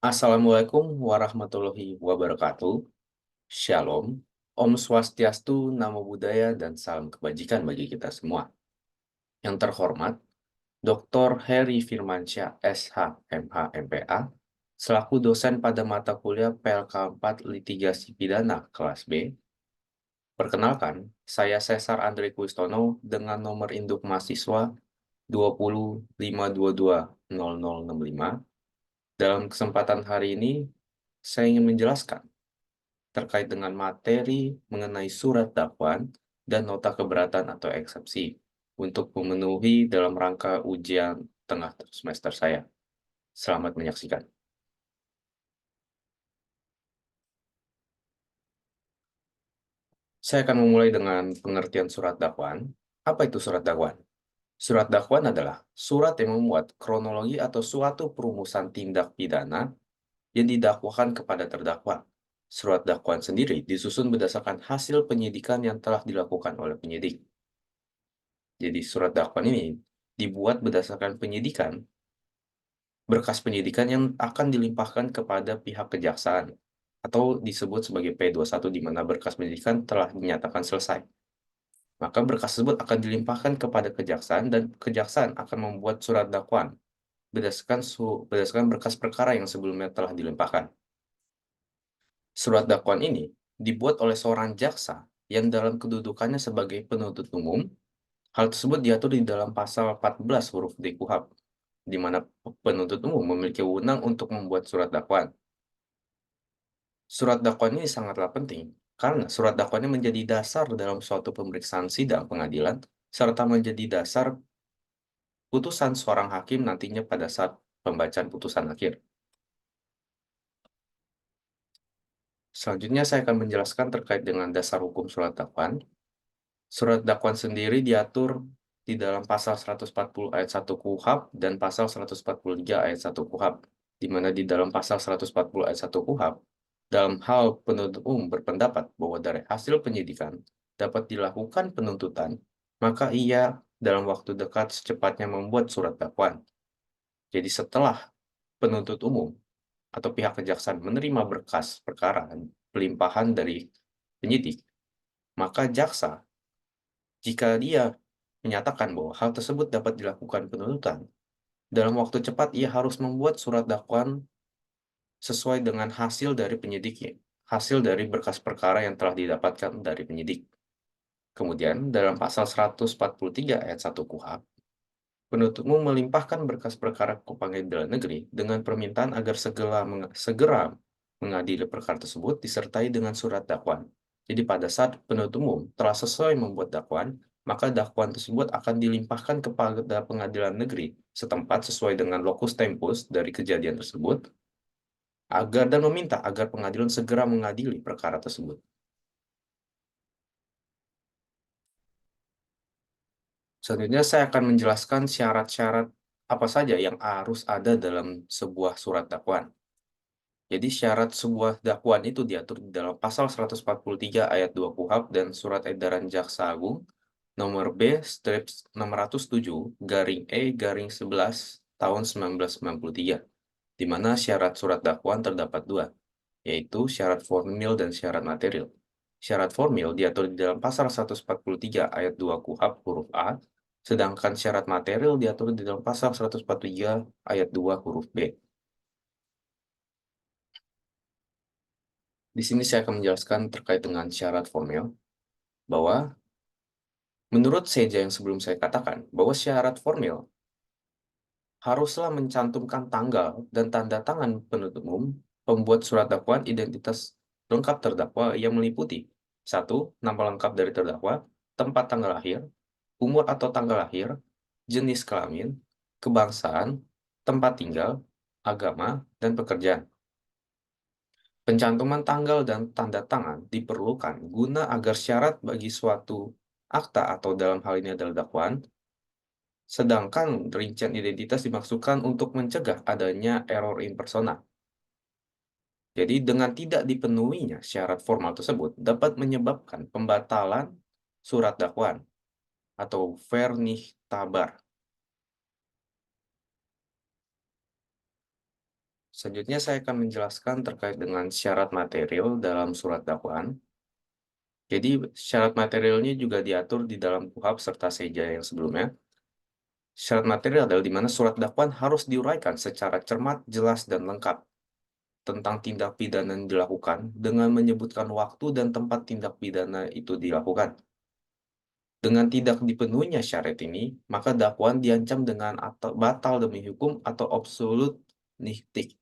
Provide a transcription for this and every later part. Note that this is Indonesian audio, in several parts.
Assalamualaikum warahmatullahi wabarakatuh. Shalom, Om Swastiastu, Namo Buddhaya, dan salam kebajikan bagi kita semua. Yang terhormat, Dr. Heri Firmansyah, SH, MH, MPA, selaku dosen pada mata kuliah PLK 4 Litigasi Pidana kelas B. Perkenalkan, saya Cesar Andre Kustono dengan nomor induk mahasiswa 20.522.0065. Dalam kesempatan hari ini, saya ingin menjelaskan terkait dengan materi mengenai surat dakwaan dan nota keberatan atau eksepsi untuk memenuhi dalam rangka ujian tengah semester saya. Selamat menyaksikan. Saya akan memulai dengan pengertian surat dakwaan. Apa itu surat dakwaan? Surat dakwaan adalah surat yang memuat kronologi atau suatu perumusan tindak pidana yang didakwakan kepada terdakwa. Surat dakwaan sendiri disusun berdasarkan hasil penyidikan yang telah dilakukan oleh penyidik. Jadi surat dakwaan ini dibuat berdasarkan penyidikan, berkas penyidikan yang akan dilimpahkan kepada pihak kejaksaan atau disebut sebagai P21 di mana berkas penyidikan telah dinyatakan selesai. Maka berkas tersebut akan dilimpahkan kepada kejaksaan dan kejaksaan akan membuat surat dakwaan berdasarkan berkas perkara yang sebelumnya telah dilimpahkan. Surat dakwaan ini dibuat oleh seorang jaksa yang dalam kedudukannya sebagai penuntut umum. Hal tersebut diatur di dalam pasal 14 huruf D KUHP, di mana penuntut umum memiliki wewenang untuk membuat surat dakwaan. Surat dakwaan ini sangatlah penting, karena surat dakwaan ini menjadi dasar dalam suatu pemeriksaan sidang pengadilan, serta menjadi dasar putusan seorang hakim nantinya pada saat pembacaan putusan akhir. Selanjutnya saya akan menjelaskan terkait dengan dasar hukum surat dakwaan. Surat dakwaan sendiri diatur di dalam pasal 140 ayat 1 KUHP dan pasal 143 ayat 1 KUHP, di mana di dalam pasal 140 ayat 1 KUHP, dalam hal penuntut umum berpendapat bahwa dari hasil penyidikan dapat dilakukan penuntutan, maka ia dalam waktu dekat secepatnya membuat surat dakwaan. Jadi setelah penuntut umum atau pihak kejaksaan menerima berkas perkara pelimpahan dari penyidik, maka jaksa, jika dia menyatakan bahwa hal tersebut dapat dilakukan penuntutan, dalam waktu cepat ia harus membuat surat dakwaan sesuai dengan hasil dari penyidiknya, hasil dari berkas perkara yang telah didapatkan dari penyidik. Kemudian, dalam pasal 143 ayat 1 KUHP, penuntut umum melimpahkan berkas perkara ke pengadilan negeri dengan permintaan agar segera mengadili perkara tersebut disertai dengan surat dakwaan. Jadi pada saat penuntut umum telah selesai membuat dakwaan, maka dakwaan tersebut akan dilimpahkan kepada pengadilan negeri setempat sesuai dengan lokus tempus dari kejadian tersebut, dan meminta agar pengadilan segera mengadili perkara tersebut. Selanjutnya saya akan menjelaskan syarat-syarat apa saja yang harus ada dalam sebuah surat dakwaan. Jadi syarat sebuah dakwaan itu diatur di dalam pasal 143 ayat 2 KUHP dan Surat Edaran Jaksa Agung nomor B/607/E/11 tahun 1993, di mana syarat surat dakwaan terdapat dua, yaitu syarat formil dan syarat material. Syarat formil diatur di dalam pasal 143 ayat 2 KUHP huruf A, sedangkan syarat material diatur di dalam pasal 143 ayat 2 huruf B. Di sini saya akan menjelaskan terkait dengan syarat formil, bahwa menurut seja yang sebelum saya katakan, bahwa syarat formil haruslah mencantumkan tanggal dan tanda tangan penuntut umum, pembuat surat dakwaan, identitas lengkap terdakwa yang meliputi: 1. Nama lengkap dari terdakwa, tempat tanggal lahir, umur atau tanggal lahir, jenis kelamin, kebangsaan, tempat tinggal, agama, dan pekerjaan. Pencantuman tanggal dan tanda tangan diperlukan guna agar syarat bagi suatu akta atau dalam hal ini adalah dakwaan, sedangkan rincian identitas dimaksudkan untuk mencegah adanya error in persona. Jadi dengan tidak dipenuhinya syarat formal tersebut dapat menyebabkan pembatalan surat dakwaan atau vernih. Selanjutnya saya akan menjelaskan terkait dengan syarat material dalam surat dakwaan. Jadi syarat materialnya juga diatur di dalam KUHP serta SEJA yang sebelumnya. Syarat material adalah di mana surat dakwaan harus diuraikan secara cermat, jelas, dan lengkap tentang tindak pidana yang dilakukan dengan menyebutkan waktu dan tempat tindak pidana itu dilakukan. Dengan tidak dipenuhinya syarat ini, maka dakwaan diancam dengan atau batal demi hukum atau absolut nihtik.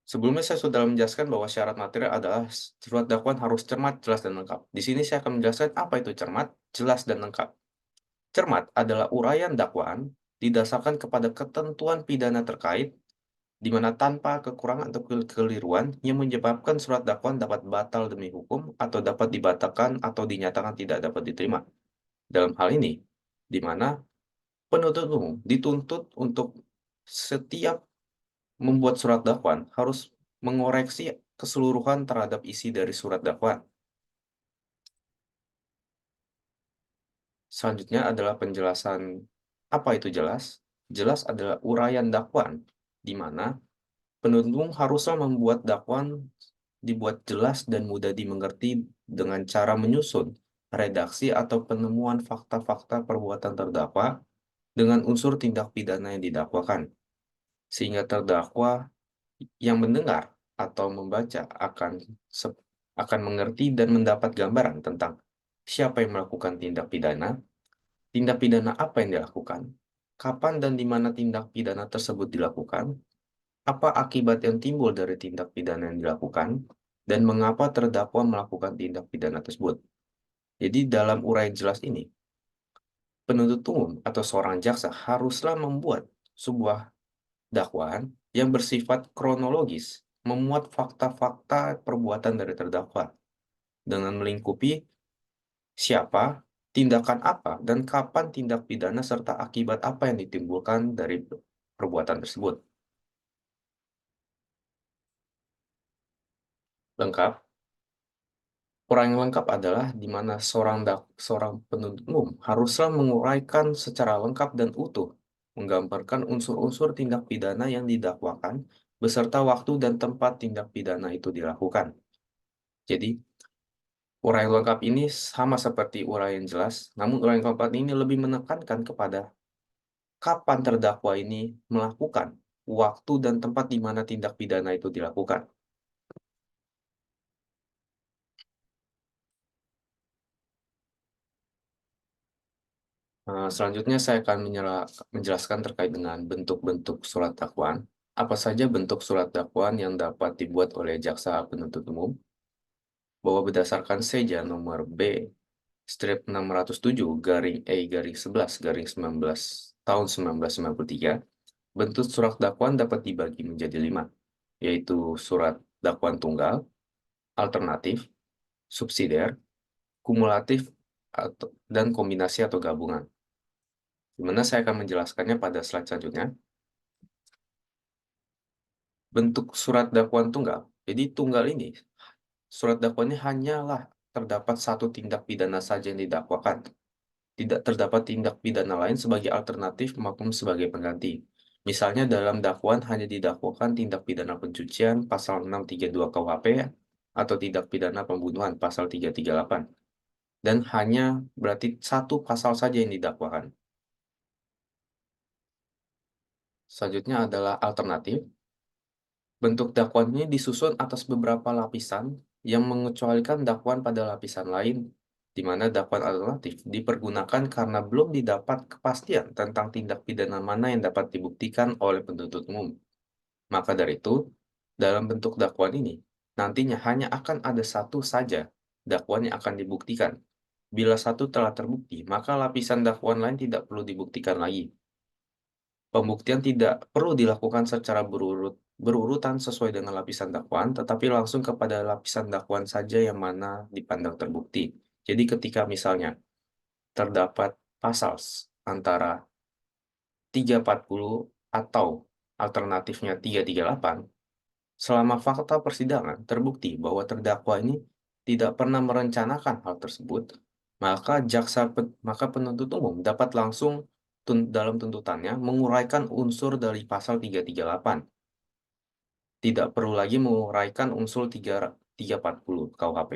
Sebelumnya saya sudah menjelaskan bahwa syarat material adalah surat dakwaan harus cermat, jelas, dan lengkap. Di sini saya akan menjelaskan apa itu cermat, jelas, dan lengkap. Cermat adalah uraian dakwaan didasarkan kepada ketentuan pidana terkait, di mana tanpa kekurangan atau kekeliruan yang menyebabkan surat dakwaan dapat batal demi hukum atau dapat dibatalkan atau dinyatakan tidak dapat diterima. Dalam hal ini, di mana penuntut umum dituntut untuk setiap membuat surat dakwaan harus mengoreksi keseluruhan terhadap isi dari surat dakwaan. Selanjutnya adalah penjelasan apa itu jelas. Jelas adalah uraian dakwaan, di mana penuntut umum haruslah membuat dakwaan dibuat jelas dan mudah dimengerti dengan cara menyusun redaksi atau penemuan fakta-fakta perbuatan terdakwa dengan unsur tindak pidana yang didakwakan, sehingga terdakwa yang mendengar atau membaca akan mengerti dan mendapat gambaran tentang siapa yang melakukan tindak pidana apa yang dilakukan, kapan dan di mana tindak pidana tersebut dilakukan, apa akibat yang timbul dari tindak pidana yang dilakukan, dan mengapa terdakwa melakukan tindak pidana tersebut. Jadi dalam uraian jelas ini, penuntut umum atau seorang jaksa haruslah membuat sebuah dakwaan yang bersifat kronologis, memuat fakta-fakta perbuatan dari terdakwa dengan melingkupi siapa, tindakan apa, dan kapan tindak pidana serta akibat apa yang ditimbulkan dari perbuatan tersebut. Lengkap. Orang yang lengkap adalah di mana seorang penuntut umum haruslah menguraikan secara lengkap dan utuh, menggambarkan unsur-unsur tindak pidana yang didakwakan, beserta waktu dan tempat tindak pidana itu dilakukan. Jadi, uraian lengkap ini sama seperti uraian jelas, namun uraian lengkap ini lebih menekankan kepada kapan terdakwa ini melakukan, waktu dan tempat di mana tindak pidana itu dilakukan. Selanjutnya saya akan menjelaskan terkait dengan bentuk-bentuk surat dakwaan. Apa saja bentuk surat dakwaan yang dapat dibuat oleh jaksa penuntut umum, bahwa berdasarkan SEJA nomor B strip 607 garing E garing 11 garing 19 tahun 1993, bentuk surat dakwaan dapat dibagi menjadi 5, yaitu surat dakwaan tunggal, alternatif, subsidiar, kumulatif, dan kombinasi atau gabungan. Di mana saya akan menjelaskannya pada slide selanjutnya. Bentuk surat dakwaan tunggal. Jadi tunggal ini, surat dakwaannya hanyalah terdapat satu tindak pidana saja yang didakwakan. Tidak terdapat tindak pidana lain sebagai alternatif maupun sebagai pengganti. Misalnya dalam dakwaan hanya didakwakan tindak pidana pencucian pasal 632 KUHP atau tindak pidana pembunuhan pasal 338. Dan hanya berarti satu pasal saja yang didakwakan. Selanjutnya adalah alternatif. Bentuk dakwaan ini disusun atas beberapa lapisan yang mengecualikan dakwaan pada lapisan lain, di mana dakwaan alternatif dipergunakan karena belum didapat kepastian tentang tindak pidana mana yang dapat dibuktikan oleh penuntut umum. Maka dari itu, dalam bentuk dakwaan ini, nantinya hanya akan ada satu saja dakwaan yang akan dibuktikan. Bila satu telah terbukti, maka lapisan dakwaan lain tidak perlu dibuktikan lagi. Pembuktian tidak perlu dilakukan secara berurutan sesuai dengan lapisan dakwaan, tetapi langsung kepada lapisan dakwaan saja yang mana dipandang terbukti. Jadi ketika misalnya terdapat pasal antara 340 atau alternatifnya 338, selama fakta persidangan terbukti bahwa terdakwa ini tidak pernah merencanakan hal tersebut, maka maka penuntut umum dapat langsung dalam tuntutannya menguraikan unsur dari pasal 338. Tidak perlu lagi menguraikan unsur 340 KUHP.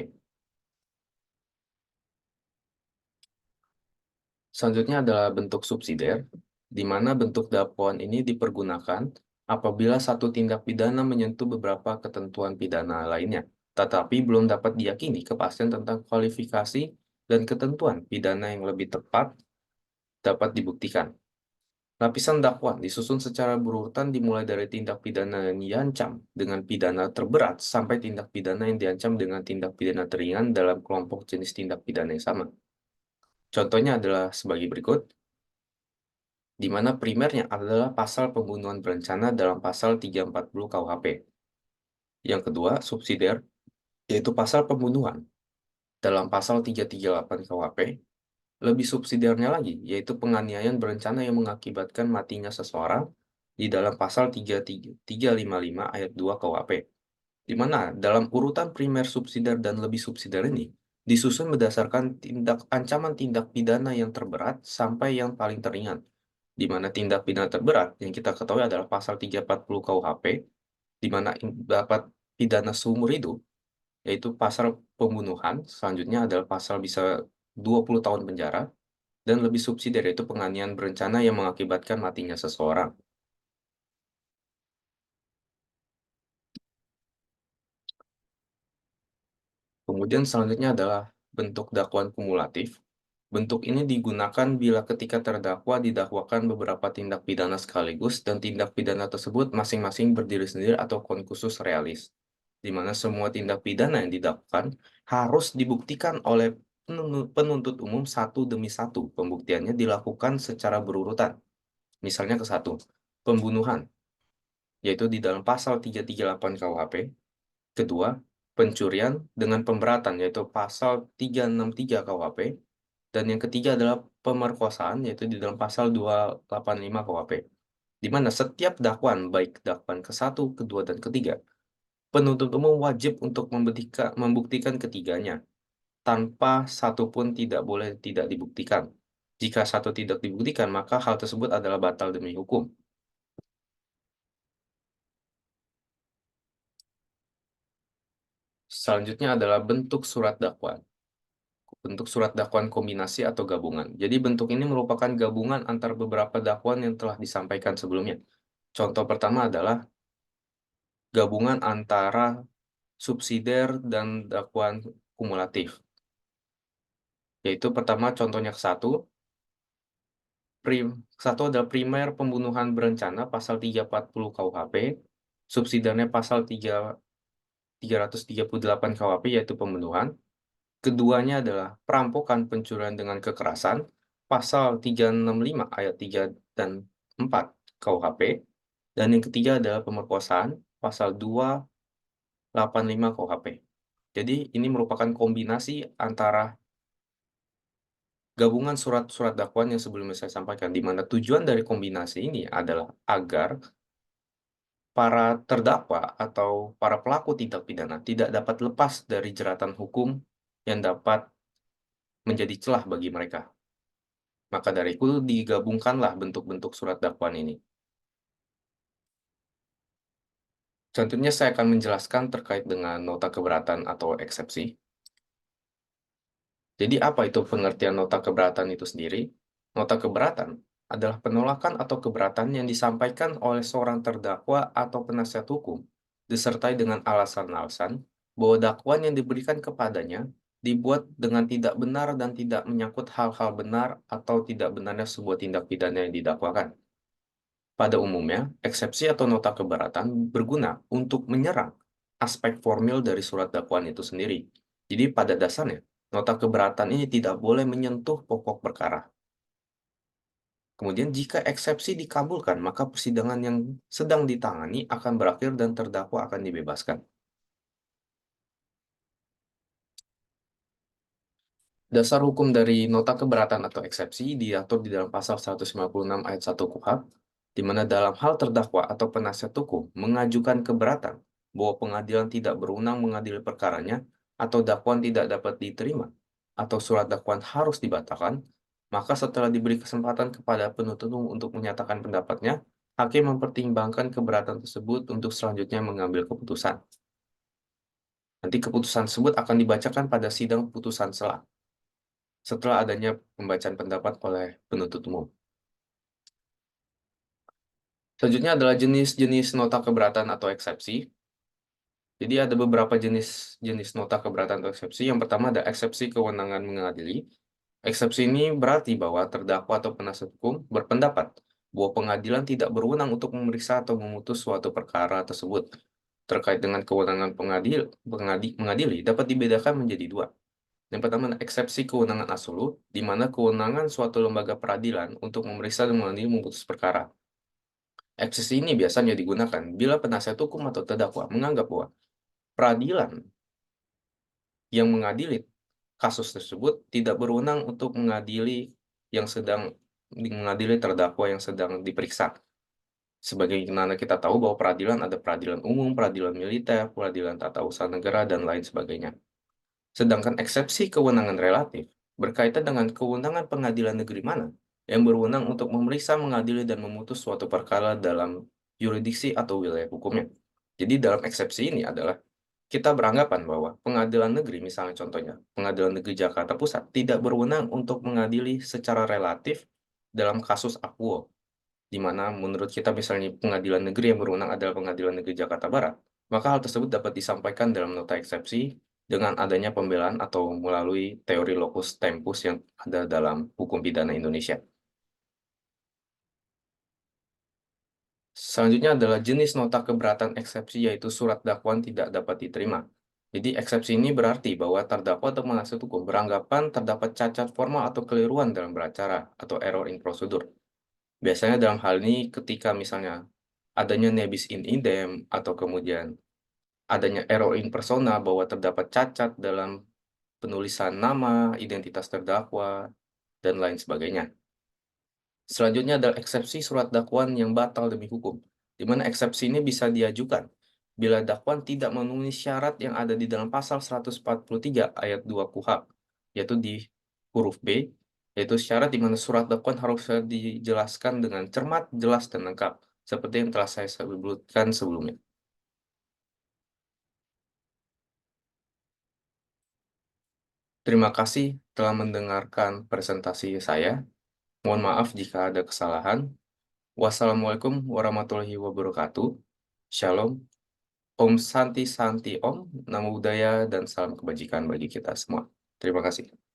Selanjutnya adalah bentuk subsidiar, di mana bentuk dakwaan ini dipergunakan apabila satu tindak pidana menyentuh beberapa ketentuan pidana lainnya, tetapi belum dapat diyakini kepastian tentang kualifikasi dan ketentuan pidana yang lebih tepat dapat dibuktikan. Lapisan dakwaan disusun secara berurutan dimulai dari tindak pidana yang diancam dengan pidana terberat sampai tindak pidana yang diancam dengan tindak pidana teringan dalam kelompok jenis tindak pidana yang sama. Contohnya adalah sebagai berikut, di mana primernya adalah pasal pembunuhan berencana dalam pasal 340 KUHP. Yang kedua, subsidiar, yaitu pasal pembunuhan dalam pasal 338 KUHP. Lebih subsidiarnya lagi, yaitu penganiayaan berencana yang mengakibatkan matinya seseorang di dalam pasal 355 ayat 2 KUHP. Di mana dalam urutan primer subsidiar dan lebih subsidiar ini disusun berdasarkan ancaman tindak pidana yang terberat sampai yang paling teringan. Di mana tindak pidana terberat yang kita ketahui adalah pasal 340 KUHP, di mana dapat pidana seumur hidup, yaitu pasal pembunuhan, selanjutnya adalah pasal bisa 20 tahun penjara, dan lebih subsidiar yaitu penganiayaan berencana yang mengakibatkan matinya seseorang. Kemudian selanjutnya adalah bentuk dakwaan kumulatif. Bentuk ini digunakan bila ketika terdakwa didakwakan beberapa tindak pidana sekaligus dan tindak pidana tersebut masing-masing berdiri sendiri atau konkursus realis, di mana semua tindak pidana yang didakwakan harus dibuktikan oleh penuntut umum satu demi satu. Pembuktiannya dilakukan secara berurutan. Misalnya ke satu, pembunuhan, yaitu di dalam pasal 338 KUHP. Kedua, pencurian dengan pemberatan, yaitu pasal 363 KUHP. Dan yang ketiga adalah pemerkosaan, yaitu di dalam pasal 285 KUHP. Di mana setiap dakwaan, baik dakwaan ke-1, kedua, dan ketiga, penuntut umum wajib untuk membuktikan ketiganya, tanpa satu pun tidak boleh tidak dibuktikan. Jika satu tidak dibuktikan, maka hal tersebut adalah batal demi hukum. Selanjutnya adalah bentuk surat dakwaan. Bentuk surat dakwaan kombinasi atau gabungan. Jadi bentuk ini merupakan gabungan antara beberapa dakwaan yang telah disampaikan sebelumnya. Contoh pertama adalah gabungan antara subsidiar dan dakwaan kumulatif. Yaitu pertama contohnya ke satu, satu adalah primer pembunuhan berencana pasal 340 KUHP, subsidiarnya pasal 338 KUHP yaitu pembunuhan. Keduanya adalah perampokan pencurian dengan kekerasan, pasal 365 ayat 3 dan 4 KUHP. Dan yang ketiga adalah pemerkosaan, pasal 285 KUHP. Jadi ini merupakan kombinasi antara gabungan surat-surat dakwaan yang sebelumnya saya sampaikan, di mana tujuan dari kombinasi ini adalah agar para terdakwa atau para pelaku tindak pidana tidak dapat lepas dari jeratan hukum yang dapat menjadi celah bagi mereka. Maka dari itu digabungkanlah bentuk-bentuk surat dakwaan ini. Contohnya saya akan menjelaskan terkait dengan nota keberatan atau eksepsi. Jadi apa itu pengertian nota keberatan itu sendiri? Nota keberatan adalah penolakan atau keberatan yang disampaikan oleh seorang terdakwa atau penasihat hukum, disertai dengan alasan-alasan bahwa dakwaan yang diberikan kepadanya dibuat dengan tidak benar dan tidak menyangkut hal-hal benar atau tidak benarnya sebuah tindak pidana yang didakwakan. Pada umumnya, eksepsi atau nota keberatan berguna untuk menyerang aspek formil dari surat dakwaan itu sendiri. Jadi pada dasarnya, nota keberatan ini tidak boleh menyentuh pokok perkara. Kemudian jika eksepsi dikabulkan, maka persidangan yang sedang ditangani akan berakhir dan terdakwa akan dibebaskan. Dasar hukum dari nota keberatan atau eksepsi diatur di dalam pasal 156 ayat 1 KUHP, di mana dalam hal terdakwa atau penasihat hukum mengajukan keberatan bahwa pengadilan tidak berwenang mengadili perkaranya atau dakwaan tidak dapat diterima atau surat dakwaan harus dibatalkan, Maka setelah diberi kesempatan kepada penuntut umum untuk menyatakan pendapatnya, hakim mempertimbangkan keberatan tersebut untuk selanjutnya mengambil keputusan. Nanti keputusan tersebut akan dibacakan pada sidang putusan setelah adanya pembacaan pendapat oleh penuntut umum. Selanjutnya adalah jenis-jenis nota keberatan atau eksepsi. Jadi ada beberapa jenis nota keberatan atau eksepsi. Yang pertama ada eksepsi kewenangan mengadili. Eksepsi ini berarti bahwa terdakwa atau penasihat hukum berpendapat bahwa pengadilan tidak berwenang untuk memeriksa atau memutus suatu perkara tersebut. Terkait dengan kewenangan mengadili dapat dibedakan menjadi dua. Yang pertama, eksepsi kewenangan absolut, di mana kewenangan suatu lembaga peradilan untuk memeriksa dan mengadili memutus perkara. Eksepsi ini biasanya digunakan bila penasihat hukum atau terdakwa menganggap bahwa peradilan yang mengadili kasus tersebut tidak berwenang untuk mengadili terdakwa yang sedang diperiksa. Sebagaimana kita tahu bahwa peradilan ada peradilan umum, peradilan militer, peradilan tata usaha negara, dan lain sebagainya. Sedangkan eksepsi kewenangan relatif berkaitan dengan kewenangan pengadilan negeri mana yang berwenang untuk memeriksa, mengadili, dan memutus suatu perkara dalam yurisdiksi atau wilayah hukumnya. Jadi dalam eksepsi ini adalah kita beranggapan bahwa pengadilan negeri, misalnya contohnya, pengadilan negeri Jakarta Pusat, tidak berwenang untuk mengadili secara relatif dalam kasus akuo, di mana menurut kita misalnya pengadilan negeri yang berwenang adalah pengadilan negeri Jakarta Barat, maka hal tersebut dapat disampaikan dalam nota eksepsi dengan adanya pembelaan atau melalui teori locus tempus yang ada dalam hukum pidana Indonesia. Selanjutnya adalah jenis nota keberatan eksepsi, yaitu surat dakwaan tidak dapat diterima. Jadi eksepsi ini berarti bahwa terdakwa atau penasihat hukum beranggapan terdapat cacat formal atau keliruan dalam beracara atau error in prosedur. Biasanya dalam hal ini ketika misalnya adanya nebis in idem atau kemudian adanya error in persona bahwa terdapat cacat dalam penulisan nama, identitas terdakwa, dan lain sebagainya. Selanjutnya adalah eksepsi surat dakwaan yang batal demi hukum, di mana eksepsi ini bisa diajukan bila dakwaan tidak memenuhi syarat yang ada di dalam pasal 143 ayat 2 KUHP, yaitu di huruf B, yaitu syarat di mana surat dakwaan harus dijelaskan dengan cermat, jelas, dan lengkap, seperti yang telah saya sebutkan sebelumnya. Terima kasih telah mendengarkan presentasi saya. Mohon maaf jika ada kesalahan. Wassalamualaikum warahmatullahi wabarakatuh. Shalom. Om Santi Santi Om, Namo Buddhaya, dan salam kebajikan bagi kita semua. Terima kasih.